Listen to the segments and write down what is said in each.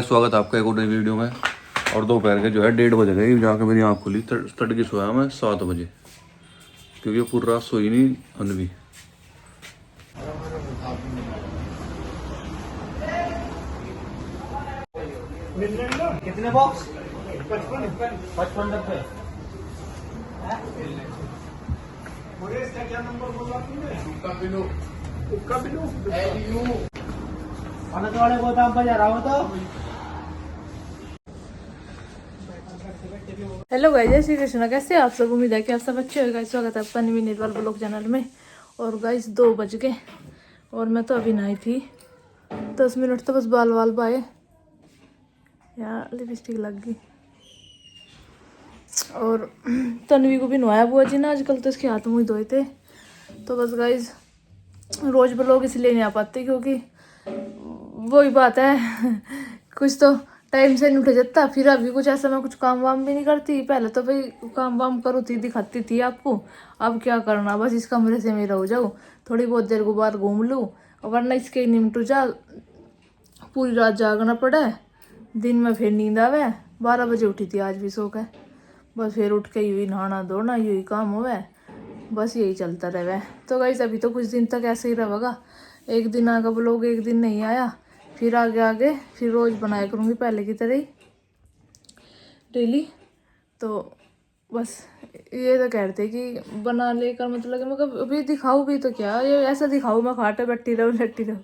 स्वागत है आपका एक और नई वीडियो में। और दोपहर के जो है 1:30 बज गए, जाके मेरी आँख खुली तड़के सोया मैं 7 बजे, क्योंकि पूरी रात सोई नहीं अनवी। कितने बॉक्स? 55 डब्बे। इसका क्या नंबर बोला तुमने? उसका बिलो आनंद वाले गोदाम पर जा रहा हो तो। हेलो गाइस, जय श्री कृष्ण। कैसे आप सब? उम्मीद है कि आप सब अच्छे हो। गाइस स्वागत है आपका नवीन निर्मल ब्लॉग चैनल में। और गाइस 2 बज गए और मैं तो अभी नहाई थी। 10 मिनट तो बस बाल बाए, यार लिपस्टिक लग गई। और तन्वी को भी नहाया बुआ जी ने आजकल, तो इसके हाथ मुँह धोए थे। तो बस गाइस रोज ब्लॉग इसलिए नहीं आ पाते क्योंकि वही बात है कुछ तो टाइम से नहीं उठ जाता। फिर अभी कुछ ऐसा मैं कुछ काम वाम भी नहीं करती। पहले तो भाई काम वाम करो थी, दिखाती थी आपको। अब क्या करना, बस इस कमरे से मैं रह जाऊँ, थोड़ी बहुत देर को बाहर घूम लूँ, वरना इसके निमटू जा पूरी रात जागना पड़े। दिन में फिर नींद आवे। 12 बजे उठी थी आज भी सो के। बस फिर उठ के यही नहाना धोना यही काम होवे, बस यही चलता रहे। तो गाइस अभी तो कुछ दिन तक ऐसे ही रहेगा। एक दिन आगा ब्लॉग, एक दिन नहीं आया, फिर आगे आगे फिर रोज़ बनाया करूँगी पहले की तरह ही डेली। तो बस ये तो कहते कि बना लेकर मतलब मैं अभी दिखाऊँ भी तो क्या, ये ऐसा दिखाऊँ मैं खाटे बैठी रहूँ लट्टी रहूँ।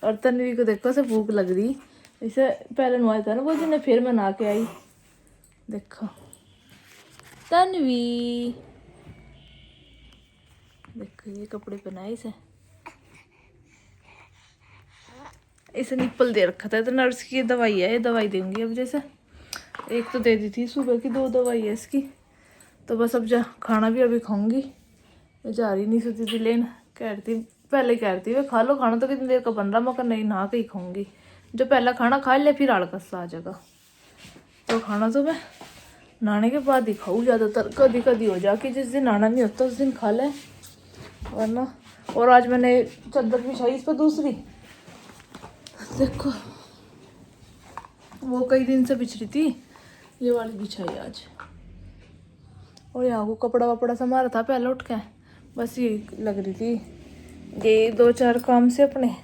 और तन्वी को देखो से भूख लग रही। इसे पहले नहाया था ना वो दिन, फिर मैं नहा के आई। देखो तन्वी, देखो ये कपड़े पहनाए इसे निप्पल दे रखा था। तो नर्स की दवाई है, ये दवाई देंगी अब। जैसे एक तो दे दी थी सुबह की, 2 दवाई है इसकी। तो बस अब जा खाना भी अभी खाऊंगी। मैं जा रही नहीं सोती थी लेन, कह रही थी पहले कह रही थी वे खा लो खाना, तो कितनी देर का बन रहा। मगर नहीं, नहा के ही खाऊंगी। जो पहला खाना खा ले फिर आड़कस आ जाएगा। तो खाना तो मैं नहाने के बाद ही खाऊँ ज़्यादातर। कभी कभी हो जा कि जिस दिन नहाना नहीं होता उस दिन खा ले, वरना। और आज मैंने चादर बिछाई इस पर दूसरी, देखो वो कई दिन से बिछ रही थी, ये वाली बिछाई आज। और यहाँ को कपड़ा वपड़ा संभाला था पहले उठ के, बस ये लग रही थी ये 2-4 काम से अपने।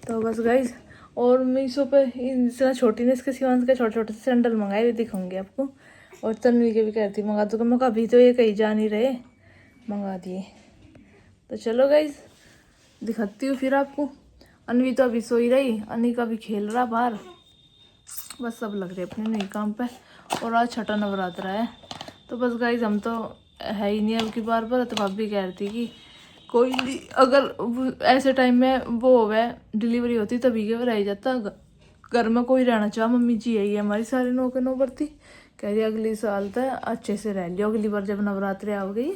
तो बस गाइज, और मीशो पे इतना छोटी ने इसके सिवान के छोटे छोटे सैंडल मंगाए हुए, दिखाऊंगी आपको। और तन्वी के भी कहती मंगा दो, मैं अभी तो ये कहीं जा नहीं रहे, मंगा दिए। तो चलो गाइज दिखाती हूँ फिर आपको। अनवी तो अभी सोई रही, अनी का भी खेल रहा बाहर। बस सब लग रहे अपने नए काम पे। और आज छठा नवरात्रा है। तो बस गाइज हम तो है ही नहीं अब की बार तो भाभी कह रही थी कि कोई नहीं, अगर ऐसे टाइम में वो होवे डिलीवरी होती तभी के रह जाता। घर में कोई रहना चाह, मम्मी जी यही है हमारी सारी नौ के 9 बढ़ती। कह रही अगली साल तक अच्छे से रह लियो, अगली बार जब नवरात्रि आ गई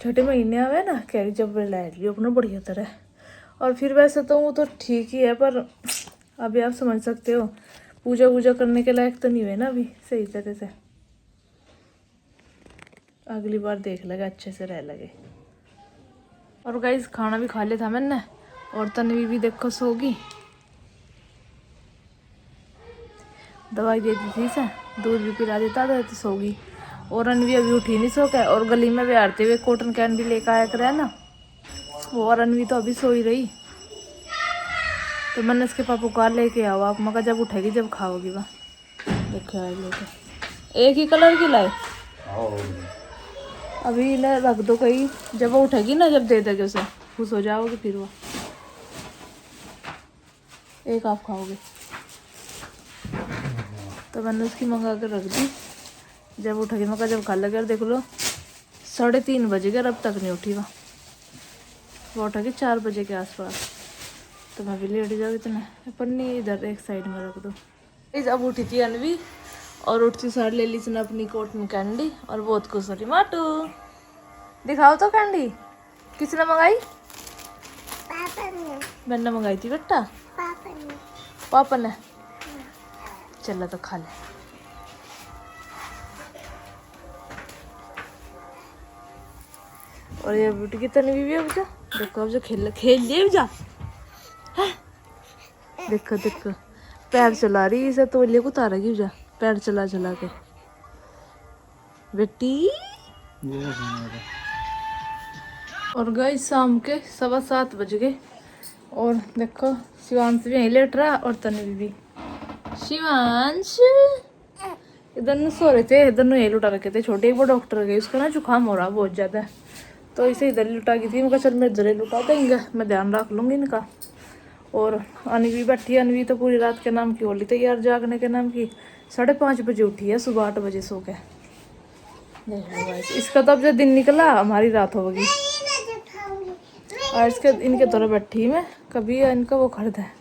छठे महीने आवे ना, कह रही जब रह लियो अपना बढ़िया तरह। और फिर वैसे तो वो तो ठीक ही है, पर अभी आप समझ सकते हो पूजा वूजा करने के लायक तो नहीं हुए ना अभी सही तरह से। अगली बार देख लेगा अच्छे से रह लगे। और गाइस खाना भी खा लिया था मैंने, और तन्वी भी देखो सोगी। दवाई दे दी थी इसे, दूध भी पिला देता था तो सोगी। और अनवी अभी उठी नहीं सो के, और गली में भी आते हुए कॉटन कैंडी लेकर आया करे ना वो। और अनवी तो अभी सोई रही। तो मैंने इसके पापा को लेके आओ आप, मगर जब उठेगी जब खाओगी वह। देखो यार लेके एक ही कलर की लाए, अभी इन्हें रख दो कहीं, जब वो उठेगी ना जब दे देगे उसे खुश हो जाओगे, फिर वो एक आप खाओगे। तो मैंने उसकी मंगा कर रख दी, जब उठेगी मगर जब खा लगे। देख लो 3:30 बजे गए, अब तक नहीं उठी वो उठेगी 4 बजे के आसपास। तो मैं भी लेट जाऊँ इतना, पन्नी इधर एक साइड में रख दो। अब उठी थी अनवी, और उठती सार ले ली इसने अपनी कॉटन कैंडी, और बहुत खुश हो रही। माटू दिखाओ तो कैंडी किसने मंगाई? पापा ने। मैंने मंगाई थी बेटा, पापा ने। चलो तो खा ले। और ये ब्यूटी की तन्वी भी अब जा देखो, अब जो खेल लिए जा। देखो देखो पैर चला रही इसे तौलिए को उतारेगी जा पैर चला चला के बेटी। और गई शाम के 7:15 बज गए और देखो शिवांश भी यहीं लेट रहा और तन्वी भी। शिवांश इधर न सो रहे थे, इधर न यही लुटा रखे थे छोटे। एक बार डॉक्टर गए, उसका ना जुकाम हो रहा बहुत ज़्यादा है, तो इसे इधर लुटा की थी। मैं चल मैं इधर ही लुटा देंगे, मैं ध्यान रख लूँगी इनका। और अनवी बैठी, अनवी तो पूरी रात के नाम की होली तैयार जागने के नाम की। 5:30 बजे उठी है, सुबह 8 बजे सो के। इसका तो अब जो दिन निकला हमारी रात होगी। और इसके इनके तरह बैठी मैं, कभी इनका वो खरीदा है।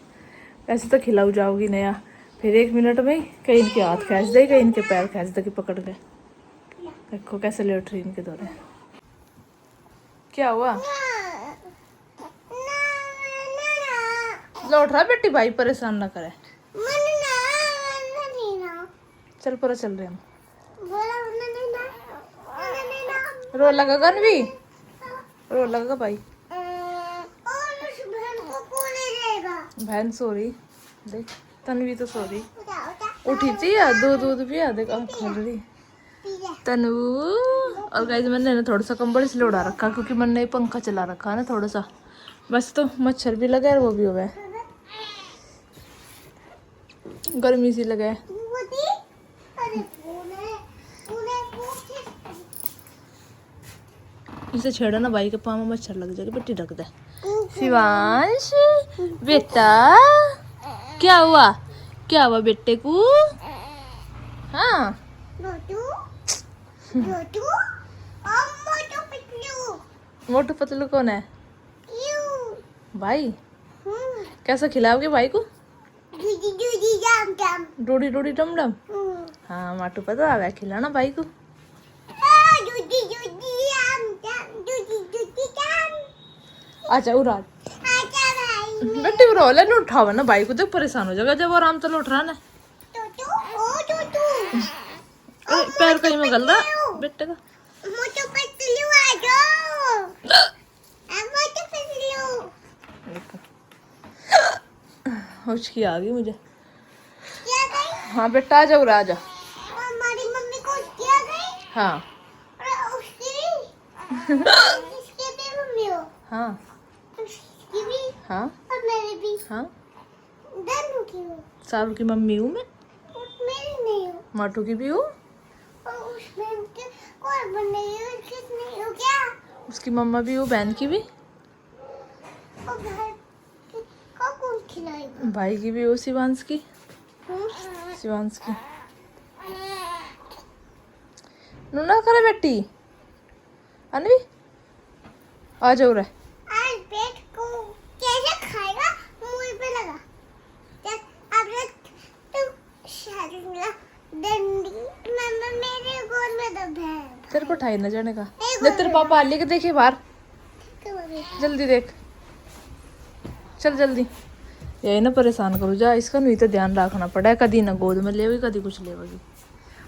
ऐसे तो खिलाऊ जाओगी नया, फिर 1 मिनट में कहीं इनके हाथ खींच दे, कहीं इनके पैर खींच दे कि पकड़ के। देखो कैसे लेट रही इनके दौरे। क्या हुआ? लौट रहा बेटी, भाई परेशान ना करे। चल पर चल रहे हम। रो लगेगा न भी, रो लगेगा भाई। बहन सो रही देख, तन्वी तो सो रही, उठी थी या दूध पिया देख, आँख खोल रही तनु। और गाइस मैंने ना थोड़ा सा कंबल इसलिए उड़ा रखा क्योंकि मैंने पंखा चला रखा है ना थोड़ा सा, बस तो मच्छर भी लगा है वो भी हो गया, गर्मी सी लगा है। इसे छेड़ा ना भाई के पाँव में मच्छर लग जाएगा, बेटी ढक दे। शिवांश बेटा क्या हुआ, क्या हुआ बेटे को? हाँ मोटू पतलू कौन है भाई? कैसा खिलाओगे भाई को? डोडी डोडी डम डम। हाँ मोटू पता आ गया खिलाना भाई को। अच्छा उड़ा बेटी रोले न उठावा ना भाई को, तो परेशान हो जाएगा जब आराम तो लौट रहा ना। पैर कहीं में गल रहा बेटे का। उसकी आ गई मुझे। हाँ बेटा आ जाओ, आ जा। हमारी मम्मी को उसकी आ गई। हाँ उसकी भी मम्मी हो। हाँ उसकी भी हाँ और मेरी भी। हाँ दोनों की हो। सारू की मम्मी हूँ मैं, मेरी नहीं हो। माटू की भी हूँ। और उसमें कोई बनेगी उसकी नहीं हो क्या? उसकी मम्मा भी हूँ, बहन की भी। और घर को कौन खिलाएगा? भाई की भी हूँ, शिवांश की, शिवांश की। नूना करे बेटी अनवी आ जाओ रे। आज पेट को कैसे खाएगा? मुंह पे लगा। अब तो शादी डंडी मम्मा मेरे गोद में दब है। तेरे को ठाई न जाने का। देख तेरे पापा आ लेके देखे बाहर, जल्दी देख, चल जल्दी। यही ना परेशान करो जा, इसका नहीं तो ध्यान रखना पड़ा है, कदी ना गोद में लेगी कदी कुछ लेगी।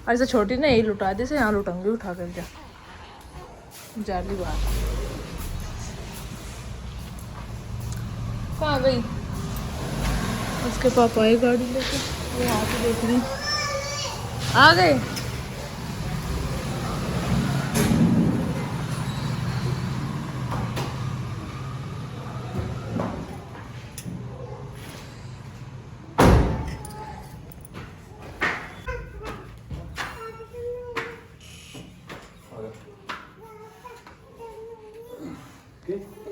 और ऐसे छोटी ना यही लुटा दे, से यहाँ लुटाऊंगी उठा कर जा जाली बाहर। कहाँ गई? उसके पापा आए गाड़ी लेके, वो हाथ देख रही। आ गए।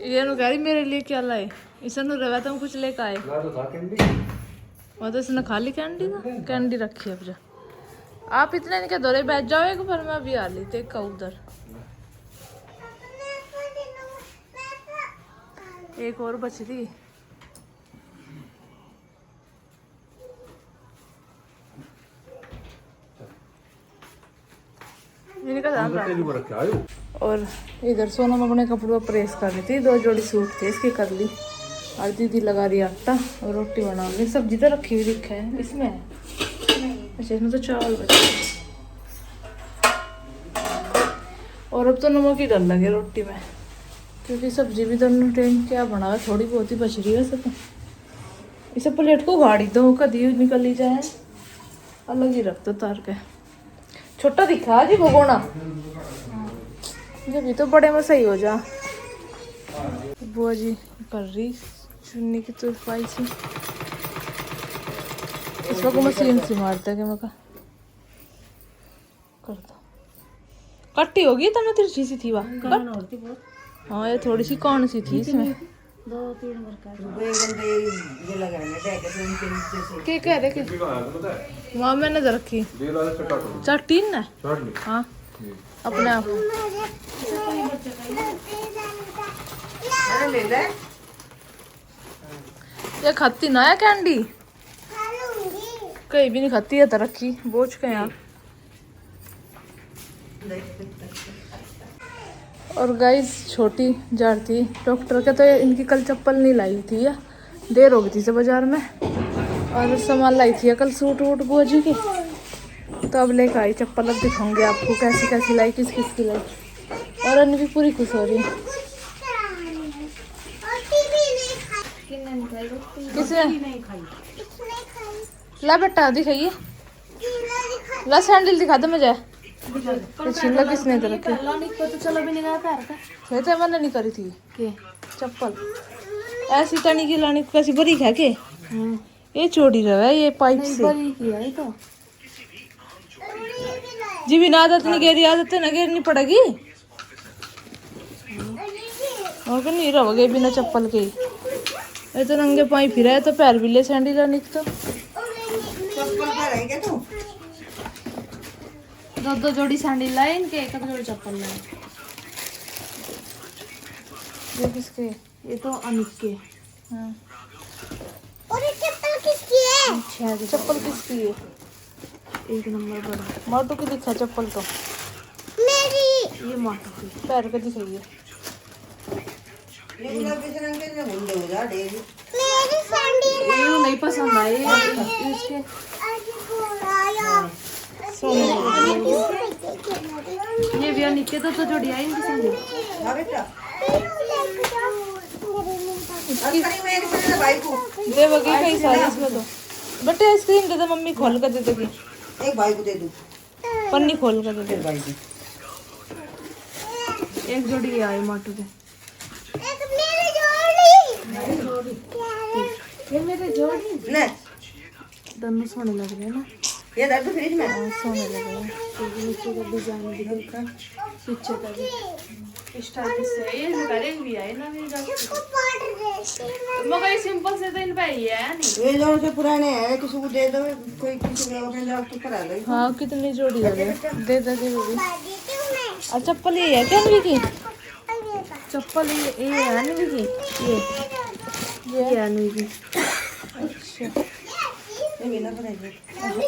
ये नु कह रही मेरे लिए क्या लाए, इसे नु रवा तुम कुछ लेके आए। और तो इसने खाली कैंडी का कैंडी रखी है। अब जा आप इतने इनके दौरे बैठ जाओ, एक बार मैं अभी आ ली थे का उधर। एक और बच रही। इनका ध्यान रख। और इधर सोनम अपने कपड़ों पर प्रेस कर रही थी, 2 जोड़ी सूट थे इसकी कर ली। और दीदी लगा रही आटा और रोटी बना रही। सब्जी तो रखी हुई दिखा है इसमें है। अच्छा इसमें तो चावल बचे। और अब तो नमक ही डल लगे रोटी में, क्योंकि सब्जी भी दोनों टाइम क्या बना है, थोड़ी बहुत ही बच रही है वैसे तो। इसे प्लेट को गाड़ी दो कभी निकल ही जाए, अलग ही रख दो तार के। छोटा दिखा जी भगोना, जब भी तो बड़े में सही हो जा। बुआ जी कर रही चुन्नी की तुरपाई सी, इस वक्त मशीन से मारता है कि मैं कर दो। कट्टी होगी तब मैं तिरछी सी थी वहाँ। हाँ ये थोड़ी सी कौन सी थी इसमें। क्या कह रहे कि वहाँ मैंने तो रखी चट्टी ना। हाँ अपने आप ये खाती ना है कैंडी, कहीं भी नहीं खाती है तो रखी बोझ के यहाँ। और गाइस छोटी जार थी डॉक्टर के, तो इनकी कल चप्पल नहीं लाई थी, या देर हो गई थी से बाजार में, और सामान लाई थी कल सूट वूट बुआ जी की, तो अब लेकर आई चप्पल। अब दिखाऊंगी आपको कैसी कैसी लाई, किस किस की लाई। और अन्य भी पूरी खुश हो रही है। किसने ला बेटा दिखाइए, ला सैंडल दिखा दे मुझे। छिल्ला किसने तो रखी, तो मैंने नहीं करी थी के चप्पल ऐसी तनी की लानी कैसी बड़ी है के। ये चोरी रहा है ये पाइप से तो जी, बिना आदत नहीं गेरी, आदत ना गेरनी पड़ेगी। और क्या नहीं रहोगे बिना चप्पल के, ये तो नंगे पाई फिरा है तो पैर भी ले सैंडल निक तो दो जोड़ी सैंडल लाए इनके, एक जोड़ी चप्पल लाए। ये किसके, ये तो अनिक के। हाँ और ये चप्पल किसकी है? अच्छा चप्पल किसकी है? एक नंबर बड़ा माटू की दिखा चप्पल तो मेरी। ये माटू की पैर का दिखाइए। मेरी सैंडल ये नहीं पसंद आए इसके सोने ये भी अनिक के तो जोड़ी आई इनकी सैंडल। दे बगी कई सारी इसमें तो बेटे आइसक्रीम दे दे, मम्मी खोल कर दे देगी। एक भाई को दे दूं, पन्नी खोल कर दे दे। भाई को एक जोड़ी आई माटू के। एक मेरी जोड़ी। ये मेरे जोड़ी ले दोनों सोने लग रहे हैं ना, ये दर्द फ्रिज में सोने लग रहे हैं। नीचे का डिजाइन भी देखा, पीछे का भी इस टाइप से ये करेंगे भी है ना। नहीं इसको पाट देती हूँ। मगर सिंपल से तो इन पे ही है नहीं। ये जो से पुराने हैं, किसी को दे दो, कोई किसी को अपने जाओ तो करा दो। हाँ कितनी जोड़ी है दे दे दे भी। पाट देती हूँ मैं। और चप्पल ये है क्या अनवी की? अरे बा। चप्पल ये है अनवी की, ये है अनवी की। अच्छा ये बिना बनाए मम्मी मम्मी।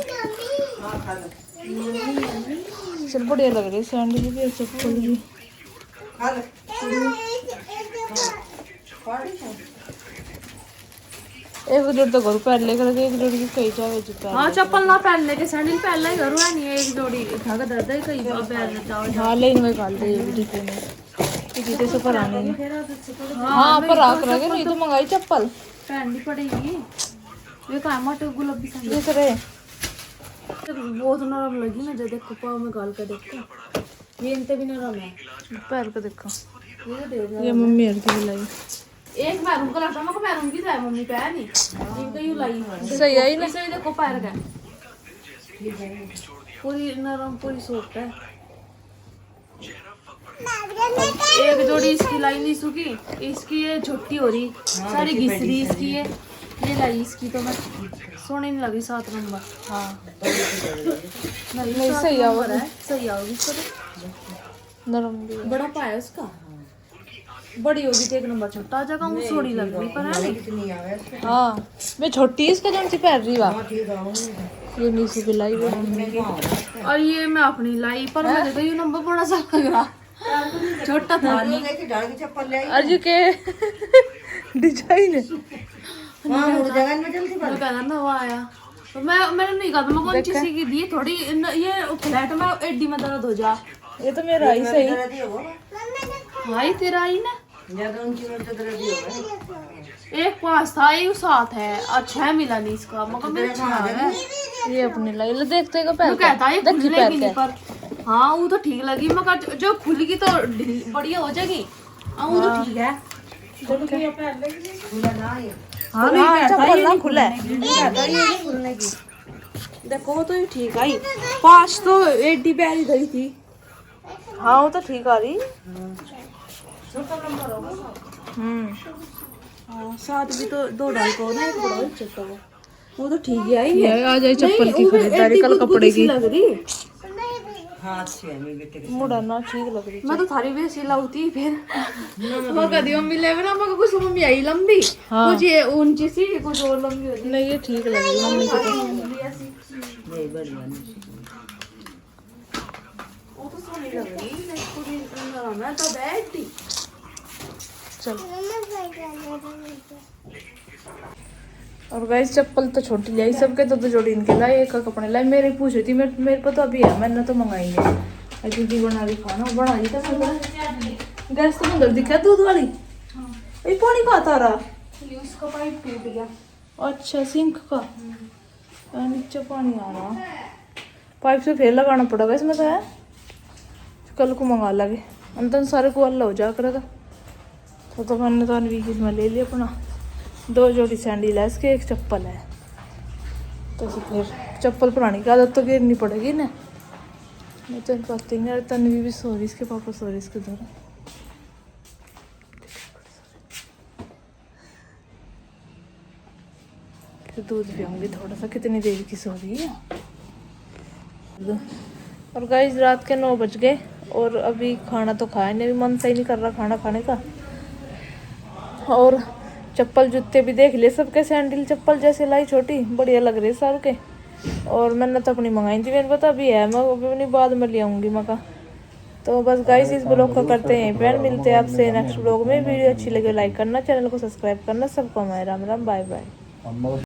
हां खा लो, चल बढ़िया लग रही है सैंडल भी और चप्पल भी। खा लो एक जोड़ी तो घर पहन लेकर एक जोड़ी की कई जावे जूता। हाँ चप्पल ना पहन लेके सैंडल पहन ले, घर है नहीं एक जोड़ी उठा के दर्द है कई पैर जाओ। हाँ ले इनमें डाल दे ये डिब्बे में, जूते से पर आने में। हाँ पर आकर रखे नहीं तो मंगाई चप्पल पहननी पड़ेगी। ये का मटो गुलाबी सैंडल दूसरे बहुत नरम लगी ना, जो देखो पाँव में गाल का देखो, ये इनते भी नरम है। पैर को देखो, ये मम्मी हर की लाई। एक मैरून कलर था, मको मैरून की था मम्मी पे नहीं, इनका यू लाई सही है ना। सही देखो पैर का पूरी नरम पूरी सॉफ्ट है। एक जोड़ी इसकी लाई नीसू की, इसकी ये छोटी हो रही सारी घिस रही इसकी, ये लाई इसकी तो मैं सोने नहीं लगी 7 नंबर। हाँ नहीं सही आओगी, सही आओगी इसको तो नरम भी बड़ा पाया उसका, बड़ी होगी तो 1 नंबर, छोटा जगह मुझे सोनी लग रही पर है कितनी आवे। हाँ मैं छोटी इसका जन सी पहन रही हां ठीक है, ये नीसू की लाई वो मम्मी की, और ये मैं अपनी लाई पर मुझे तो ये नंबर बड़ा सा लग रहा, छोटा था नहीं। लेके डाल के चप्पल ले आई। अर्जु के डिजाइन है। हां मुड़ जगह में जल्दी मैं कहना ना वो आया तो मैंने नहीं कहा, मैं कौन चीज की दी थोड़ी ये फ्लैट में एडी में दर्द हो जा। ये तो मेरा ही सही दर्द ही होगा, भाई तेरा ही ना ज्यादा ऊंची में तो दर्द ही होगा। एक 5 था, एक 7 है, अच्छा मिला नहीं इसका मगर मेरे अच्छा है। ये अपने लाई देखते का पैर कहता है खुलेगी नहीं पर हाँ वो तो ठीक लगी मगर जो खुलेगी तो बढ़िया हो जाएगी। हाँ वो तो ठीक है। हाँ नहीं चप्पल ना खुला है देखो वो तो ये ठीक आई। 5 तो एडी प्यारी धरी थी। हाँ वो तो ठीक आ रही। हाँ 7 भी तो 2.5 को ना एक बड़ा चप्पल है वो तो ठीक है आई है। आ जाए चप्पल की खरीदारी कल कपड़े की लग रही। हाँ अच्छी है मेरे बेटे मुड़ा ना ठीक लग रही। मैं तो थारी वैसी लाउती फिर मैं कदी मम्मी ले ना मगर कुछ मम्मी आई लंबी कुछ ये ऊंची सी कुछ और लंबी होती नहीं ये ठीक लग रही मम्मी को नहीं बढ़िया वो तो सोनी लग रही है पूरी मैं तो बैठी चल। और गाइस चप्पल तो छोटी लाई सबके तो जोड़ी इनके लाए एक का कपड़े लाए मेरे पूछ रही थी मेरे को तो अभी है मैंने तो मंगाई है दीदी बना रही खाना बना रही था गैस तो अंदर दिखा दूध वाली ये पानी कहाँ था रहा उसका पाइप टूट गया। अच्छा सिंक का नीचे पानी आ रहा पाइप से फिर लगाना पड़ेगा इसमें तो है कल को मंगा लगे अंदर सारे को अल्लाह हो जा करेगा तो मैंने तो अनवी की इसमें ले लिया अपना 2 जोड़ी सैंडल है इसके एक चप्पल है तो फिर चप्पल पुरानी की आदत तो गिरनी पड़ेगी ना मैं तो पता नहीं तनवी भी सो रही इसके पापा सो रही इसके उधर फिर दूध पियूंगी थोड़ा सा कितनी देर की सो रही है। और गाइस रात के 9 बज गए और अभी खाना तो खाया नहीं अभी मन सही नहीं कर रहा खाना खाने का। और चप्पल जूते भी देख लिए सबके सैंडल चप्पल जैसे लाई छोटी बढ़िया लग रही सारों के और मैंने तो अपनी मंगाई थी मेरे पता अभी है मैं अपनी बाद में ले आऊँगी मका। तो बस गाइस इस ब्लॉग को करते हैं फ्रेंड मिलते हैं आपसे नेक्स्ट ब्लॉग में। वीडियो अच्छी लगे लाइक करना चैनल को सब्सक्राइब करना सबको हमारे राम राम बाय बाय।